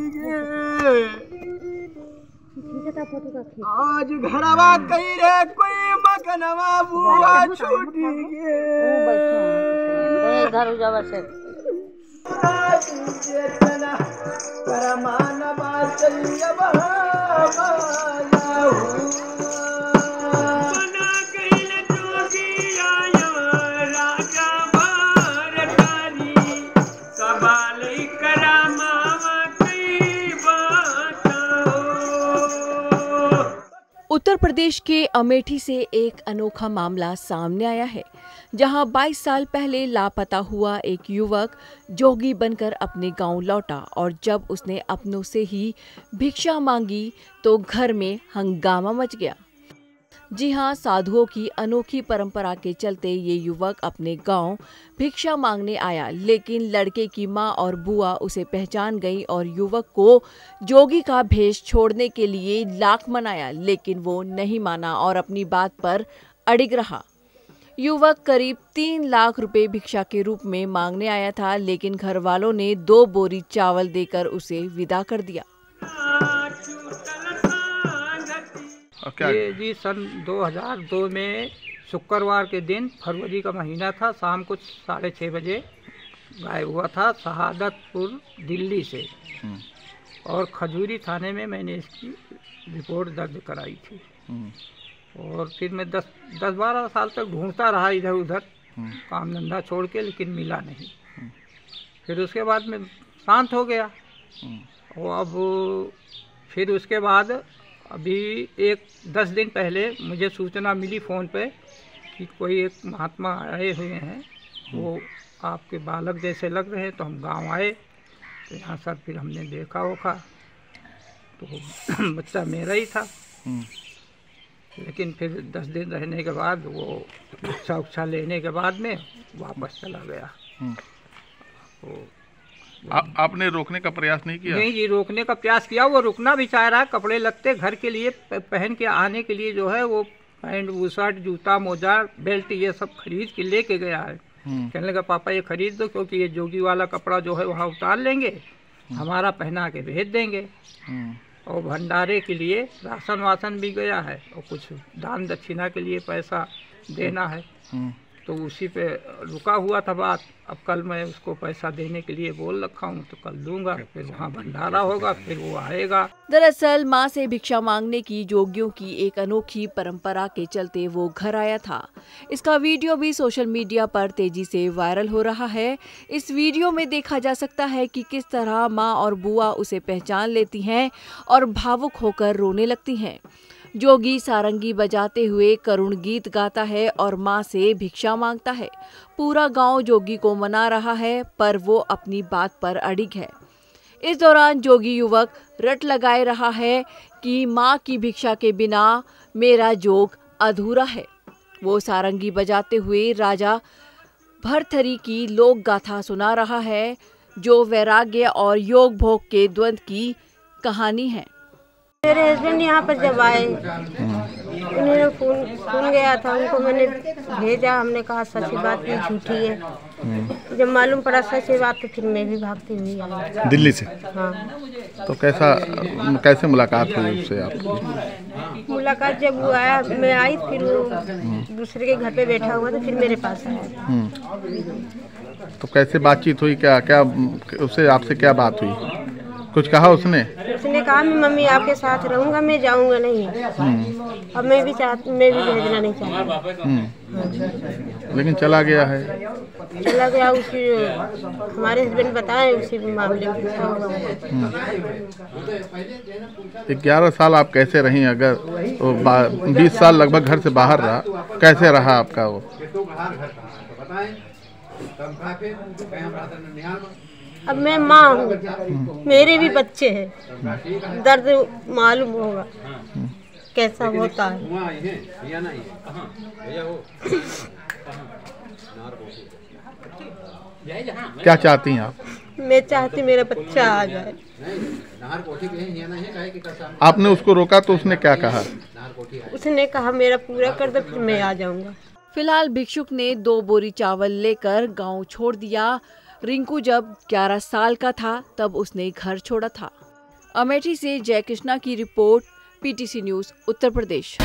गे। आज घरवा कही रे कोई मकनवा बुआ छूटी गे। घर जावा से परमानवा चलिया बहाया बना कहिल जोगी आया राजा भारतारी सवाल करा मावा कई बात। उत्तर प्रदेश के अमेठी से एक अनोखा मामला सामने आया है, जहां 22 साल पहले लापता हुआ एक युवक जोगी बनकर अपने गांव लौटा और जब उसने अपनों से ही भिक्षा मांगी तो घर में हंगामा मच गया। जी हां, साधुओं की अनोखी परंपरा के चलते ये युवक अपने गांव भिक्षा मांगने आया, लेकिन लड़के की मां और बुआ उसे पहचान गई और युवक को जोगी का भेष छोड़ने के लिए लाख मनाया, लेकिन वो नहीं माना और अपनी बात पर अड़िग रहा। युवक करीब 3 लाख रुपए भिक्षा के रूप में मांगने आया था, लेकिन घर वालों ने 2 बोरी चावल देकर उसे विदा कर दिया। ये जी सन 2002 में शुक्रवार के दिन, फरवरी का महीना था, शाम को 6:30 बजे गायब हुआ था शहादतपुर दिल्ली से। और खजूरी थाने में मैंने इसकी रिपोर्ट दर्ज कराई थी। और फिर मैं 10-12 साल तक ढूंढता रहा इधर उधर काम धंधा छोड़ के, लेकिन मिला नहीं। फिर उसके बाद मैं शांत हो गया। और अब फिर उसके बाद अभी 10 दिन पहले मुझे सूचना मिली फ़ोन पे कि कोई एक महात्मा आए हुए हैं, वो आपके बालक जैसे लग रहे हैं। तो हम गांव आए, तो यहाँ सर फिर हमने देखा होगा तो बच्चा मेरा ही था। लेकिन फिर 10 दिन रहने के बाद वो भिक्षा उक्षा लेने के बाद में वापस चला गया। तो आपने रोकने का प्रयास नहीं किया? नहीं जी, रोकने का प्रयास किया, वो रुकना भी चाह रहा है। कपड़े लगते घर के लिए पहन के आने के लिए जो है वो पैंट बुशर्ट जूता मोजा बेल्ट ये सब खरीद के लेके गया है। कहने लगा पापा ये खरीद दो, क्योंकि ये जोगी वाला कपड़ा जो है वहाँ उतार लेंगे, हमारा पहना के भेज देंगे। और भंडारे के लिए राशन वासन भी गया है और कुछ दान दक्षिणा के लिए पैसा देना है। तो उसी पे रुका हुआ था बात। अब कल मैं उसको पैसा देने के लिए बोल रखा हूँ, तो कल दूंगा। फिर वहाँ भंडारा होगा, फिर वो आएगा। दरअसल मां से भिक्षा मांगने की जोगियों की एक अनोखी परंपरा के चलते वो घर आया था। इसका वीडियो भी सोशल मीडिया पर तेजी से वायरल हो रहा है। इस वीडियो में देखा जा सकता है कि किस तरह मां और बुआ उसे पहचान लेती हैं और भावुक होकर रोने लगती हैं। जोगी सारंगी बजाते हुए करुण गीत गाता है और मां से भिक्षा मांगता है। पूरा गांव जोगी को मना रहा है, पर वो अपनी बात पर अड़िग है। इस दौरान जोगी युवक रट लगाए रहा है कि मां की भिक्षा के बिना मेरा जोग अधूरा है। वो सारंगी बजाते हुए राजा भरथरी की लोक गाथा सुना रहा है, जो वैराग्य और योग भोग के द्वंद्व की कहानी है। मेरे हस्बैंड यहाँ पर जब आए, उन्होंने फोन गया था, उनको मैंने भेजा। हमने कहा सच्ची बात नहीं झूठी है। जब मालूम पड़ा सच्ची बात तो फिर मैं भी भागती हुई आई दिल्ली से। हाँ। तो कैसे मुलाकात हुई उससे आपकी? मुलाकात जब वो आया, मैं आई, फिर वो दूसरे के घर पे बैठा हुआ था, फिर मेरे पास आया। तो कैसे बातचीत हुई? क्या उससे आपसे क्या बात हुई? कुछ कहा उसने? उसने कहा मैं मम्मी आपके साथ रहूंगा, मैं जाऊंगा नहीं। अब मैं भी भेजना नहीं चाहती। लेकिन चला गया है। चला गया, उसी हमारे हस्बैंड बताए उसी मामले में। 11 साल आप कैसे रही? अगर 20 साल लगभग घर से बाहर रहा, कैसे रहा आपका वो? अब मैं माँ हूँ, मेरे भी बच्चे हैं, दर्द मालूम होगा कैसा होता है। क्या चाहती हैं आप? मैं चाहती मेरा बच्चा आ जाए। आपने उसको रोका तो उसने क्या कहा? उसने कहा मेरा पूरा कर दो, फिर मैं आ जाऊंगा। फिलहाल भिक्षुक ने 2 बोरी चावल लेकर गांव छोड़ दिया। रिंकू जब 11 साल का था तब उसने घर छोड़ा था। अमेठी से जय कृष्णा की report, PTC news Uttar Pradesh.